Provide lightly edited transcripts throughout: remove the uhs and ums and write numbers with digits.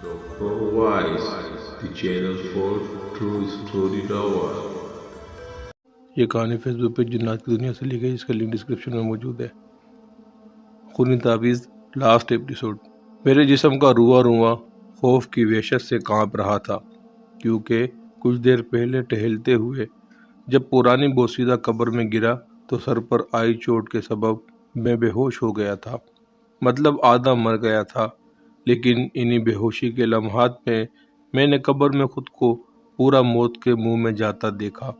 Dr. Wise, the channel for True Story Tower. یہ کہانی face بک پہ جنات کی دنیا سے لی گئی، اس کا لنک ڈسکرپشن میں موجود ہے۔ خونی تعویذ لاسٹ ایپیسوڈ۔ میرے جسم کا رواں رواں خوف کی وحشت سے کانپ رہا تھا، کیونکہ کچھ دیر پہلے ٹہلتے ہوئے جب پرانی بوسیدہ قبر میں گرا تو سر پر آئی چوٹ کے سبب میں بے ہوش ہو گیا تھا، مطلب آدھا مر گیا تھا۔ لیکن انہی بے ہوشی کے لمحات میں نے قبر میں خود کو پورا موت کے منہ میں جاتا دیکھا،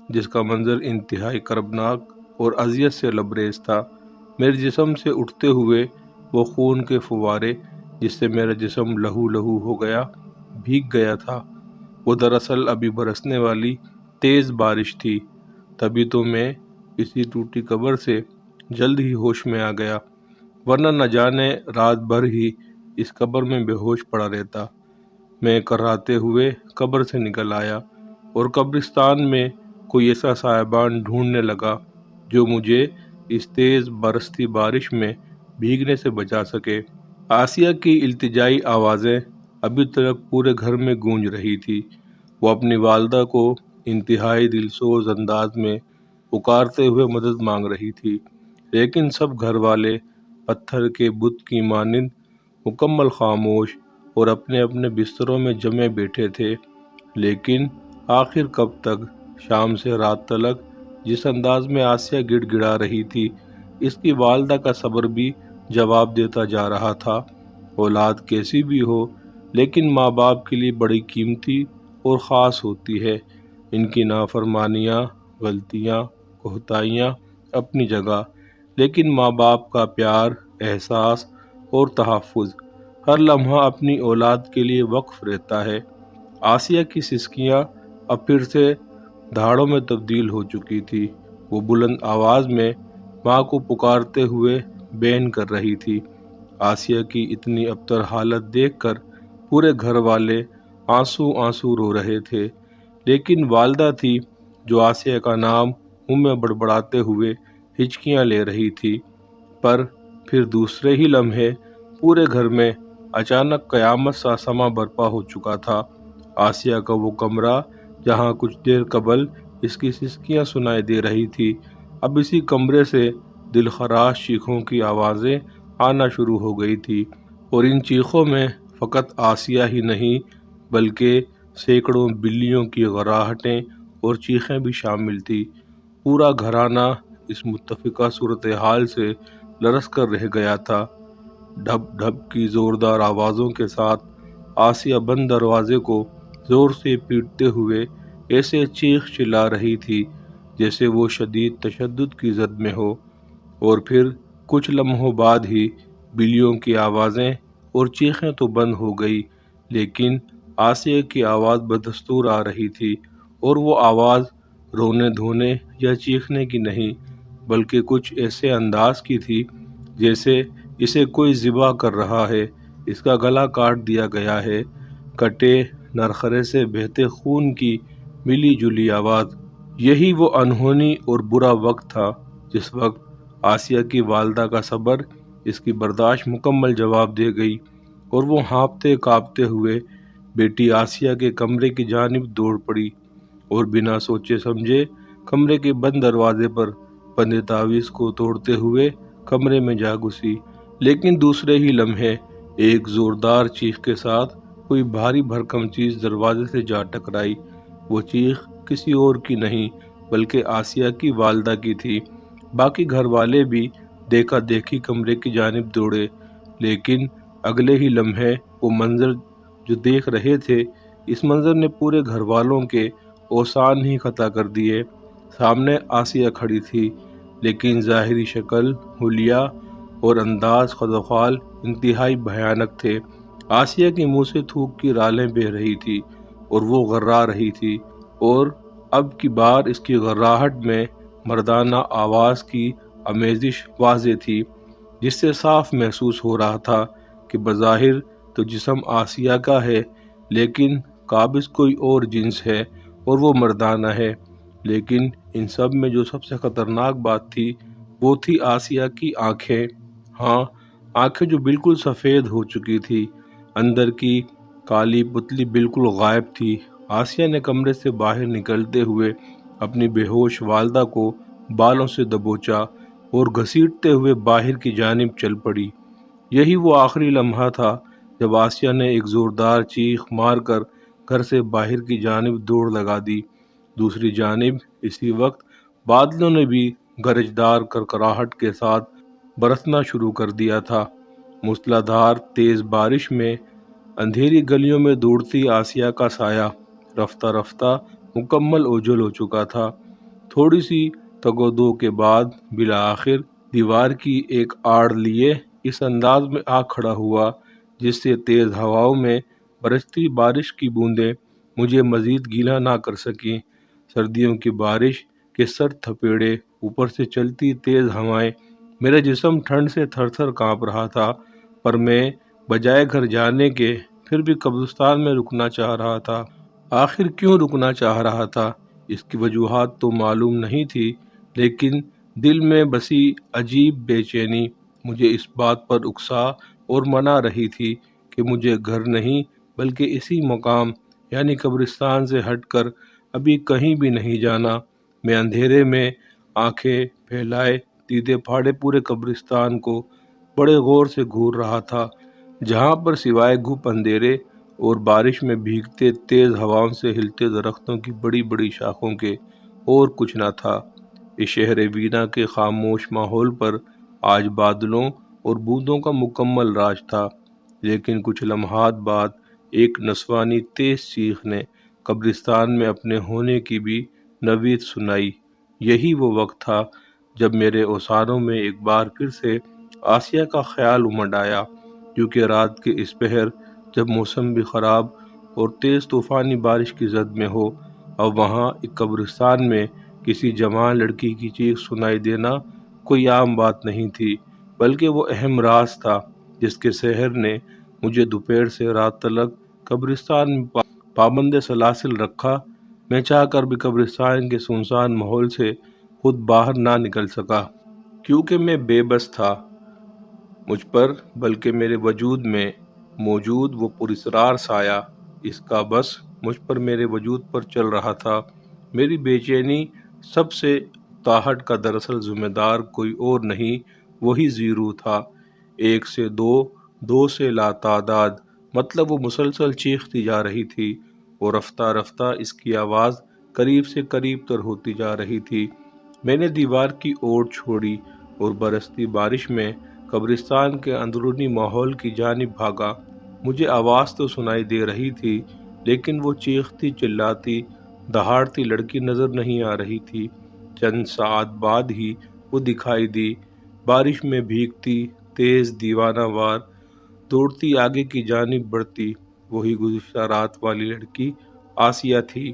جس کا منظر انتہائی کربناک اور اذیت سے لبریز تھا۔ میرے جسم سے اٹھتے ہوئے وہ خون کے فوارے جس سے میرا جسم لہو لہو ہو گیا، بھیگ گیا تھا، وہ دراصل ابھی برسنے والی تیز بارش تھی۔ تبھی تو میں اسی ٹوٹی قبر سے جلد ہی ہوش میں آ گیا، ورنہ نہ جانے رات بھر ہی اس قبر میں بے ہوش پڑا رہتا۔ میں کراتے ہوئے قبر سے نکل آیا اور قبرستان میں کوئی ایسا سایبان ڈھونڈنے لگا جو مجھے اس تیز برستی بارش میں بھیگنے سے بچا سکے۔ آسیہ کی التجائی آوازیں ابھی تک پورے گھر میں گونج رہی تھی۔ وہ اپنی والدہ کو انتہائی دلسوز انداز میں پکارتے ہوئے مدد مانگ رہی تھی، لیکن سب گھر والے پتھر کے بت کی مانند مکمل خاموش اور اپنے اپنے بستروں میں جمے بیٹھے تھے۔ لیکن آخر کب تک؟ شام سے رات تلک جس انداز میں آسیہ گڑ گڑا رہی تھی، اس کی والدہ کا صبر بھی جواب دیتا جا رہا تھا۔ اولاد کیسی بھی ہو، لیکن ماں باپ کے لیے بڑی قیمتی اور خاص ہوتی ہے۔ ان کی نافرمانیاں، غلطیاں، کوتاہیاں اپنی جگہ، لیکن ماں باپ کا پیار، احساس اور تحفظ ہر لمحہ اپنی اولاد کے لیے وقف رہتا ہے۔ آسیہ کی سسکیاں اب پھر سے دھاڑوں میں تبدیل ہو چکی تھی۔ وہ بلند آواز میں ماں کو پکارتے ہوئے بین کر رہی تھی۔ آسیہ کی اتنی ابتر حالت دیکھ کر پورے گھر والے آنسو آنسو رو رہے تھے، لیکن والدہ تھی جو آسیہ کا نام منہ میں بڑبڑاتے ہوئے ہچکیاں لے رہی تھی۔ پر پھر دوسرے ہی لمحے پورے گھر میں اچانک قیامت سا سما برپا ہو چکا تھا۔ آسیہ کا وہ کمرہ جہاں کچھ دیر قبل اس کی سسکیاں سنائی دے رہی تھی، اب اسی کمرے سے دلخراش چیخوں کی آوازیں آنا شروع ہو گئی تھی، اور ان چیخوں میں فقط آسیہ ہی نہیں بلکہ سینکڑوں بلیوں کی غراہٹیں اور چیخیں بھی شامل تھی۔ پورا گھرانہ اس متفقہ صورتحال سے لرز کر رہ گیا تھا۔ ڈھپ ڈھپ کی زوردار آوازوں کے ساتھ آسیہ بند دروازے کو زور سے پیٹتے ہوئے ایسے چیخ چلا رہی تھی جیسے وہ شدید تشدد کی زد میں ہو، اور پھر کچھ لمحوں بعد ہی بلیوں کی آوازیں اور چیخیں تو بند ہو گئی، لیکن آسیہ کی آواز بدستور آ رہی تھی، اور وہ آواز رونے دھونے یا چیخنے کی نہیں بلکہ کچھ ایسے انداز کی تھی جیسے اسے کوئی ذبح کر رہا ہے، اس کا گلا کاٹ دیا گیا ہے۔ کٹے نرخرے سے بہتے خون کی ملی جلی آواز۔ یہی وہ انہونی اور برا وقت تھا جس وقت آسیہ کی والدہ کا صبر اس کی برداشت مکمل جواب دے گئی، اور وہ ہانپتے کانپتے ہوئے بیٹی آسیہ کے کمرے کی جانب دوڑ پڑی اور بنا سوچے سمجھے کمرے کے بند دروازے پر بندے تعویذ کو توڑتے ہوئے کمرے میں جا گھسی۔ لیکن دوسرے ہی لمحے ایک زوردار چیخ کے ساتھ کوئی بھاری بھرکم چیز دروازے سے جا ٹکرائی۔ وہ چیخ کسی اور کی نہیں بلکہ آسیہ کی والدہ کی تھی۔ باقی گھر والے بھی دیکھا دیکھی کمرے کی جانب دوڑے، لیکن اگلے ہی لمحے وہ منظر جو دیکھ رہے تھے، اس منظر نے پورے گھر والوں کے اوسان ہی خطا کر دیے۔ سامنے آسیہ کھڑی تھی، لیکن ظاہری شکل، حلیہ اور انداز خدوخال انتہائی بھیانک تھے۔ آسیہ کے منہ سے تھوک کی رالیں بہہ رہی تھی اور وہ غرا رہی تھی، اور اب کی بار اس کی غراہٹ میں مردانہ آواز کی آمیزش واضح تھی، جس سے صاف محسوس ہو رہا تھا کہ بظاہر تو جسم آسیہ کا ہے، لیکن قابض کوئی اور جنس ہے اور وہ مردانہ ہے۔ لیکن ان سب میں جو سب سے خطرناک بات تھی وہ تھی آسیہ کی آنکھیں۔ ہاں، آنکھیں جو بالکل سفید ہو چکی تھی، اندر کی کالی پتلی بالکل غائب تھی۔ آسیہ نے کمرے سے باہر نکلتے ہوئے اپنی بے ہوش والدہ کو بالوں سے دبوچا اور گھسیٹتے ہوئے باہر کی جانب چل پڑی۔ یہی وہ آخری لمحہ تھا جب آسیہ نے ایک زوردار چیخ مار کر گھر سے باہر کی جانب دوڑ لگا دی۔ دوسری جانب اسی وقت بادلوں نے بھی گرجدار کرکراہٹ کے ساتھ برسنا شروع کر دیا تھا۔ موسلا دھار تیز بارش میں اندھیری گلیوں میں دوڑتی آسیہ کا سایہ رفتہ رفتہ مکمل اوجھل ہو چکا تھا۔ تھوڑی سی تگ و دو کے بعد بالآخر دیوار کی ایک آڑ لیے اس انداز میں آ کھڑا ہوا جس سے تیز ہواؤں میں برستی بارش کی بوندیں مجھے مزید گیلا نہ کر سکیں۔ سردیوں کی بارش کے سرد تھپیڑے، اوپر سے چلتی تیز ہوائیں، میرا جسم ٹھنڈ سے تھر تھر کانپ رہا تھا، پر میں بجائے گھر جانے کے پھر بھی قبرستان میں رکنا چاہ رہا تھا۔ آخر کیوں رکنا چاہ رہا تھا؟ اس کی وجوہات تو معلوم نہیں تھی، لیکن دل میں بسی عجیب بے چینی مجھے اس بات پر اکسا اور منا رہی تھی کہ مجھے گھر نہیں بلکہ اسی مقام یعنی قبرستان سے ہٹ کر ابھی کہیں بھی نہیں جانا۔ میں اندھیرے میں آنکھیں پھیلائے دیدے پھاڑے پورے قبرستان کو بڑے غور سے گھور رہا تھا، جہاں پر سوائے گھپ اندھیرے اور بارش میں بھیگتے تیز ہواؤں سے ہلتے درختوں کی بڑی بڑی شاخوں کے اور کچھ نہ تھا۔ اس شہر وینا کے خاموش ماحول پر آج بادلوں اور بوندوں کا مکمل راج تھا، لیکن کچھ لمحات بعد ایک نسوانی تیز چیخ نے قبرستان میں اپنے ہونے کی بھی نوید سنائی۔ یہی وہ وقت تھا جب میرے اوسانوں میں ایک بار پھر سے آسیہ کا خیال امڈ آیا، کیونکہ رات کے اس پہر جب موسم بھی خراب اور تیز طوفانی بارش کی زد میں ہو، اب وہاں ایک قبرستان میں کسی جوان لڑکی کی چیخ سنائی دینا کوئی عام بات نہیں تھی، بلکہ وہ اہم راز تھا جس کے سحر نے مجھے دوپہر سے رات تلک قبرستان میں پابند سلاسل رکھا۔ میں چاہ کر بھی قبرستان کے سنسان ماحول سے خود باہر نہ نکل سکا، کیونکہ میں بے بس تھا۔ مجھ پر بلکہ میرے وجود میں موجود وہ پراسرار سایہ، اس کا بس مجھ پر میرے وجود پر چل رہا تھا۔ میری بے چینی سب سے اکتاہٹ کا دراصل ذمہ دار کوئی اور نہیں، وہی زیرو تھا۔ ایک سے دو، دو سے لاتعداد، مطلب وہ مسلسل چیختی جا رہی تھی اور رفتہ رفتہ اس کی آواز قریب سے قریب تر ہوتی جا رہی تھی۔ میں نے دیوار کی اوٹ چھوڑی اور برستی بارش میں قبرستان کے اندرونی ماحول کی جانب بھاگا۔ مجھے آواز تو سنائی دے رہی تھی، لیکن وہ چیختی چلاتی دہاڑتی لڑکی نظر نہیں آ رہی تھی۔ چند ساعت بعد ہی وہ دکھائی دی، بارش میں بھیگتی تیز دیوانہ وار دوڑتی آگے کی جانب بڑھتی۔ وہی گزشتہ رات والی لڑکی آسیہ تھی۔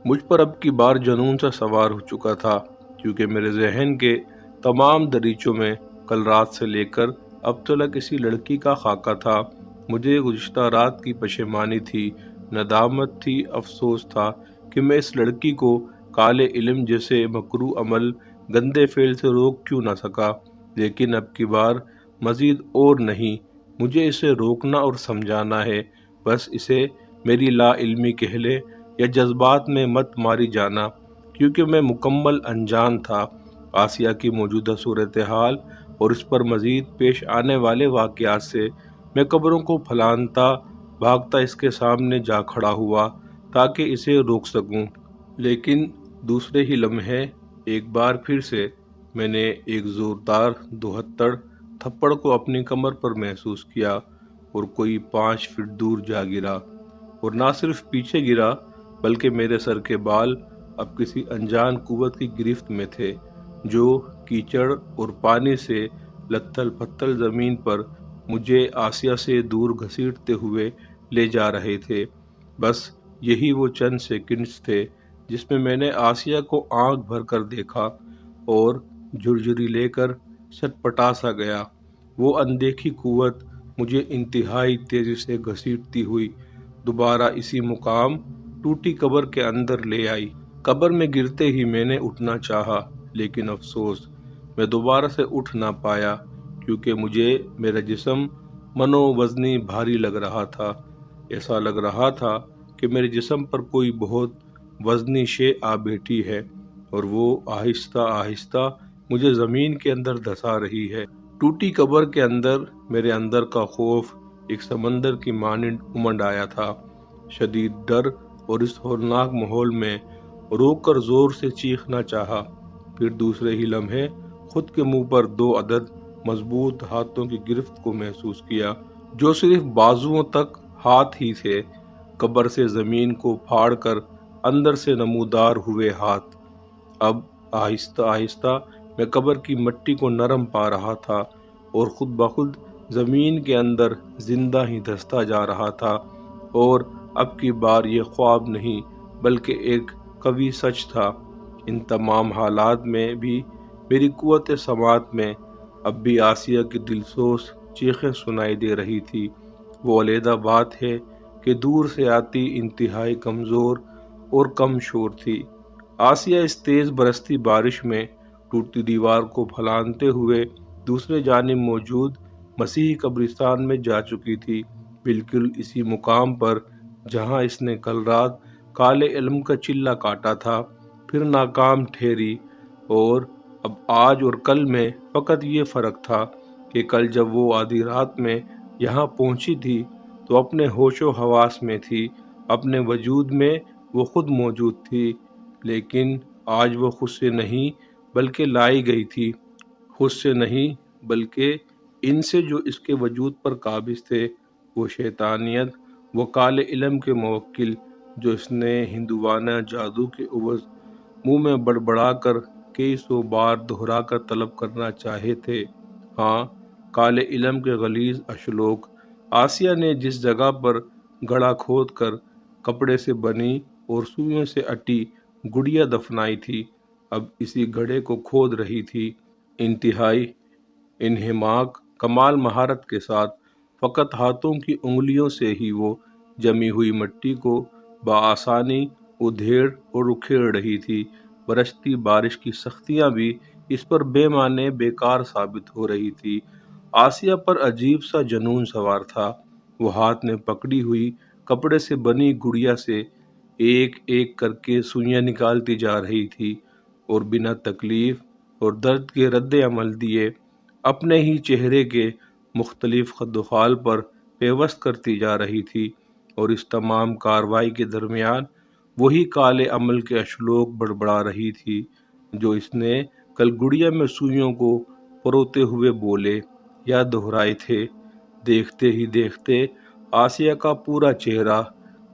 مجھ پر اب کی بار جنون سا سوار ہو چکا تھا، کیونکہ میرے ذہن کے تمام دریچوں میں کل رات سے لے کر اب تلک اسی لڑکی کا خاکہ تھا۔ مجھے گزشتہ رات کی پشیمانی تھی، ندامت تھی، افسوس تھا کہ میں اس لڑکی کو کالے علم جیسے مکروہ عمل، گندے فعل سے روک کیوں نہ سکا، لیکن اب کی بار مزید اور نہیں، مجھے اسے روکنا اور سمجھانا ہے۔ بس اسے میری لا علمی کہہ لے یا جذبات میں مت ماری جانا، کیونکہ میں مکمل انجان تھا آسیہ کی موجودہ صورتحال اور اس پر مزید پیش آنے والے واقعات سے۔ میں قبروں کو پھلانگتا بھاگتا اس کے سامنے جا کھڑا ہوا تاکہ اسے روک سکوں، لیکن دوسرے ہی لمحے ایک بار پھر سے میں نے ایک زوردار دہتڑ تھپڑ کو اپنی کمر پر محسوس کیا اور کوئی 5 فٹ دور جا گرا، اور نہ صرف پیچھے گرا بلکہ میرے سر کے بال اب کسی انجان قوت کی گرفت میں تھے، جو کیچڑ اور پانی سے لتھل پتھل زمین پر مجھے آسیہ سے دور گھسیٹتے ہوئے لے جا رہے تھے۔ بس یہی وہ چند سیکنڈز تھے جس میں نے آسیہ کو آنکھ بھر کر دیکھا اور جھرجھری لے کر چٹپٹا سا گیا۔ وہ اندیکھی قوت مجھے انتہائی تیزی سے گھسیٹتی ہوئی دوبارہ اسی مقام ٹوٹی قبر کے اندر لے آئی۔ قبر میں گرتے ہی میں نے اٹھنا چاہا، لیکن افسوس میں دوبارہ سے اٹھ نہ پایا، کیونکہ مجھے میرا جسم منو وزنی بھاری لگ رہا تھا۔ ایسا لگ رہا تھا کہ میرے جسم پر کوئی بہت وزنی شے آ بیٹھی ہے اور وہ آہستہ آہستہ مجھے زمین کے اندر دھسا رہی ہے۔ ٹوٹی قبر کے اندر میرے اندر کا خوف ایک سمندر کی مانند امنڈ آیا تھا۔ شدید ڈر اور اس ہولناک ماحول میں رو کر زور سے چیخنا چاہا، پھر دوسرے ہی لمحے خود کے منہ پر 2 عدد مضبوط ہاتھوں کی گرفت کو محسوس کیا، جو صرف بازوؤں تک ہاتھ ہی تھے، قبر سے زمین کو پھاڑ کر اندر سے نمودار ہوئے ہاتھ۔ اب آہستہ آہستہ میں قبر کی مٹی کو نرم پا رہا تھا اور خود بخود زمین کے اندر زندہ ہی دھستا جا رہا تھا، اور اب کی بار یہ خواب نہیں بلکہ ایک قوی سچ تھا۔ ان تمام حالات میں بھی میری قوت سماعت میں اب بھی آسیہ کی دلسوز چیخیں سنائی دے رہی تھی۔ وہ علیحدہ بات ہے کہ دور سے آتی انتہائی کمزور اور کم شور تھی۔ آسیہ اس تیز برستی بارش میں ٹوٹتی دیوار کو پھلانگتے ہوئے دوسرے جانب موجود مسیحی قبرستان میں جا چکی تھی، بالکل اسی مقام پر جہاں اس نے کل رات کالے علم کا چلہ کاٹا تھا، پھر ناکام ٹھہری۔ اور اب آج اور کل میں فقط یہ فرق تھا کہ کل جب وہ آدھی رات میں یہاں پہنچی تھی تو اپنے ہوش و حواس میں تھی، اپنے وجود میں وہ خود موجود تھی، لیکن آج وہ خود سے نہیں بلکہ لائی گئی تھی، خود سے نہیں بلکہ ان سے جو اس کے وجود پر قابض تھے، وہ شیطانیت، وہ کالے علم کے موکل جو اس نے ہندوانہ جادو کے عوض منہ میں بڑبڑا کر کئی 100 بار دہرا کر طلب کرنا چاہے تھے۔ ہاں، کالے علم کے غلیظ اشلوک۔ آسیہ نے جس جگہ پر گڑھا کھود کر کپڑے سے بنی اور سوئیوں سے اٹی گڑیا دفنائی تھی، اب اسی گڑھے کو کھود رہی تھی، انتہائی انہماک کمال مہارت کے ساتھ۔ فقط ہاتھوں کی انگلیوں سے ہی وہ جمی ہوئی مٹی کو بآسانی ادھیڑ اور اکھیڑ رہی تھی۔ برستی بارش کی سختیاں بھی اس پر بے معنی بیکار ثابت ہو رہی تھی۔ آسیہ پر عجیب سا جنون سوار تھا۔ وہ ہاتھ میں پکڑی ہوئی کپڑے سے بنی گڑیا سے ایک ایک کر کے سوئیاں نکالتی جا رہی تھی اور بنا تکلیف اور درد کے رد عمل دیے اپنے ہی چہرے کے مختلف خد و خال پر پیوست کرتی جا رہی تھی، اور اس تمام کارروائی کے درمیان وہی کالے عمل کے اشلوک بڑبڑا رہی تھی جو اس نے کل گڑیا میں سوئیوں کو پروتے ہوئے بولے یا دہرائے تھے۔ دیکھتے ہی دیکھتے آسیہ کا پورا چہرہ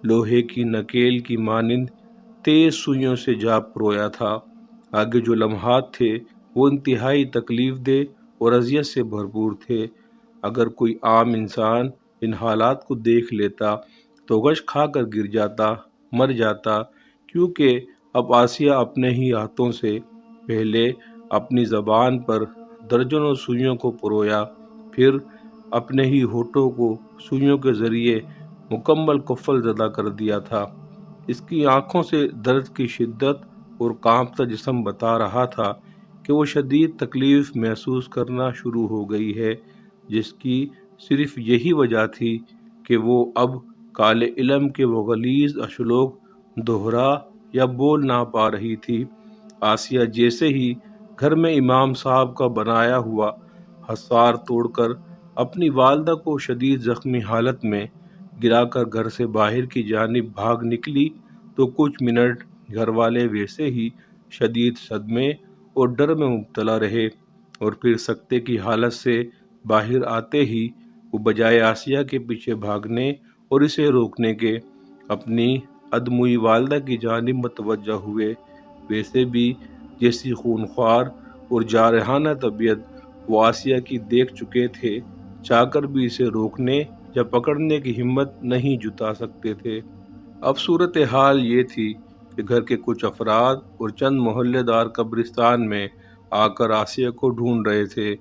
لوہے کی نکیل کی مانند تیز سوئیوں سے جا پرویا تھا۔ آگے جو لمحات تھے وہ انتہائی تکلیف دہ اور اذیت سے بھرپور تھے۔ اگر کوئی عام انسان ان حالات کو دیکھ لیتا تو غش کھا کر گر جاتا، مر جاتا، کیونکہ اب آسیہ اپنے ہی ہاتھوں سے پہلے اپنی زبان پر درجنوں سوئیوں کو پرویا، پھر اپنے ہی ہونٹوں کو سوئیوں کے ذریعے مکمل قفل زدہ کر دیا تھا۔ اس کی آنکھوں سے درد کی شدت اور کانپتا جسم بتا رہا تھا کہ وہ شدید تکلیف محسوس کرنا شروع ہو گئی ہے، جس کی صرف یہی وجہ تھی کہ وہ اب کالے علم کے وہ غلیظ اشلوک دہرا یا بول نہ پا رہی تھی۔ آسیہ جیسے ہی گھر میں امام صاحب کا بنایا ہوا حصار توڑ کر اپنی والدہ کو شدید زخمی حالت میں گرا کر گھر سے باہر کی جانب بھاگ نکلی تو کچھ منٹ گھر والے ویسے ہی شدید صدمے اور ڈر میں مبتلا رہے، اور پھر سکتے کی حالت سے باہر آتے ہی وہ بجائے آسیہ کے پیچھے بھاگنے اور اسے روکنے کے اپنی ادموئی والدہ کی جانب متوجہ ہوئے، ویسے بھی جیسی خونخوار اور جارحانہ طبیعت وہ آسیہ کی دیکھ چکے تھے، چاہ کر بھی اسے روکنے یا پکڑنے کی ہمت نہیں جتا سکتے تھے۔ اب صورتحال یہ تھی کہ گھر کے کچھ افراد اور چند محلے دار قبرستان میں آ کر آسیہ کو ڈھونڈ رہے تھے،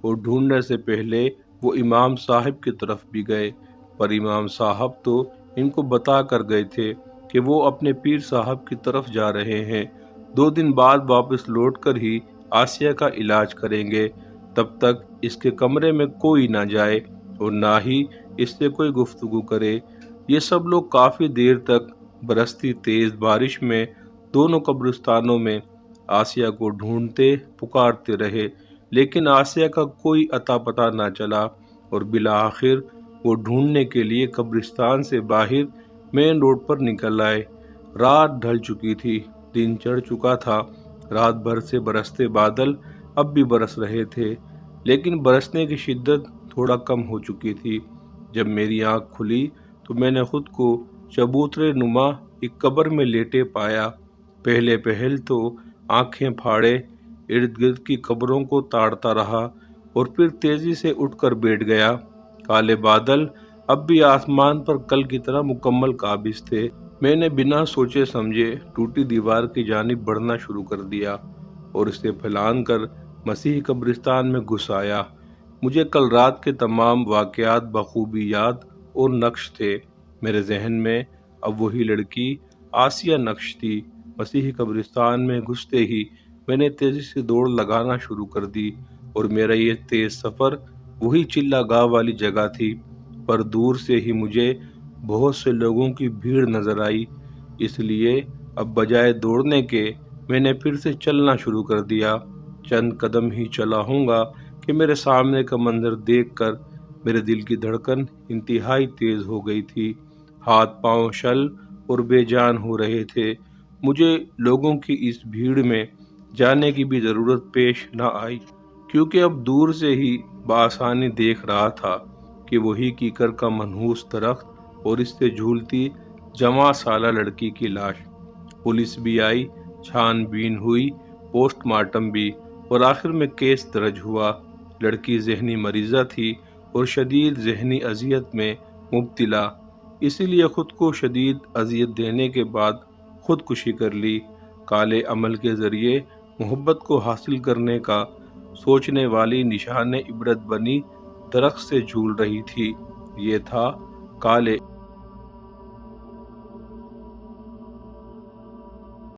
اور ڈھونڈنے سے پہلے وہ امام صاحب کی طرف بھی گئے، پر امام صاحب تو ان کو بتا کر گئے تھے کہ وہ اپنے پیر صاحب کی طرف جا رہے ہیں، 2 دن بعد واپس لوٹ کر ہی آسیہ کا علاج کریں گے، تب تک اس کے کمرے میں کوئی نہ جائے اور نہ ہی اس سے کوئی گفتگو کرے۔ یہ سب لوگ کافی دیر تک برستی تیز بارش میں دونوں قبرستانوں میں آسیہ کو ڈھونڈتے پکارتے رہے، لیکن آسیہ کا کوئی اتا پتہ نہ چلا، اور بالآخر وہ ڈھونڈنے کے لیے قبرستان سے باہر مین روڈ پر نکل آئے۔ رات ڈھل چکی تھی، دن چڑھ چکا تھا۔ رات بھر سے برستے بادل اب بھی برس رہے تھے، لیکن برسنے کی شدت تھوڑا کم ہو چکی تھی۔ جب میری آنکھ کھلی تو میں نے خود کو چبوترے نما ایک قبر میں لیٹے پایا۔ پہلے پہل تو آنکھیں پھاڑے ارد گرد کی قبروں کو تاڑتا رہا، اور پھر تیزی سے اٹھ کر بیٹھ گیا۔ کالے بادل اب بھی آسمان پر کل کی طرح مکمل قابض تھے۔ میں نے بنا سوچے سمجھے ٹوٹی دیوار کی جانب بڑھنا شروع کر دیا اور اسے پھلانگ کر مسیحی قبرستان میں گھس آیا۔ مجھے کل رات کے تمام واقعات بخوبی یاد اور نقش تھے۔ میرے ذہن میں اب وہی لڑکی آسیہ نقش تھی۔ مسیحی قبرستان میں گھستے ہی میں نے تیزی سے دوڑ لگانا شروع کر دی، اور میرا یہ تیز سفر وہی چلا گاہ والی جگہ تھی، پر دور سے ہی مجھے بہت سے لوگوں کی بھیڑ نظر آئی۔ اس لیے اب بجائے دوڑنے کے میں نے پھر سے چلنا شروع کر دیا۔ چند قدم ہی چلا ہوں گا کہ میرے سامنے کا منظر دیکھ کر میرے دل کی دھڑکن انتہائی تیز ہو گئی تھی۔ ہاتھ پاؤں شل اور بے جان ہو رہے تھے۔ مجھے لوگوں کی اس بھیڑ میں جانے کی بھی ضرورت پیش نہ آئی، کیونکہ اب دور سے ہی بآسانی دیکھ رہا تھا کہ وہی کیکر کا منحوس درخت اور اس سے جھولتی جوان سالہ لڑکی کی لاش۔ پولیس بھی آئی، چھان بین ہوئی، پوسٹ مارٹم بھی، اور آخر میں کیس درج ہوا۔ لڑکی ذہنی مریضہ تھی اور شدید ذہنی اذیت میں مبتلا، اسی لیے خود کو شدید اذیت دینے کے بعد خودکشی کر لی۔ کالے عمل کے ذریعے محبت کو حاصل کرنے کا سوچنے والی نشان عبرت بنی درخت سے جھول رہی تھی۔ یہ تھا کالے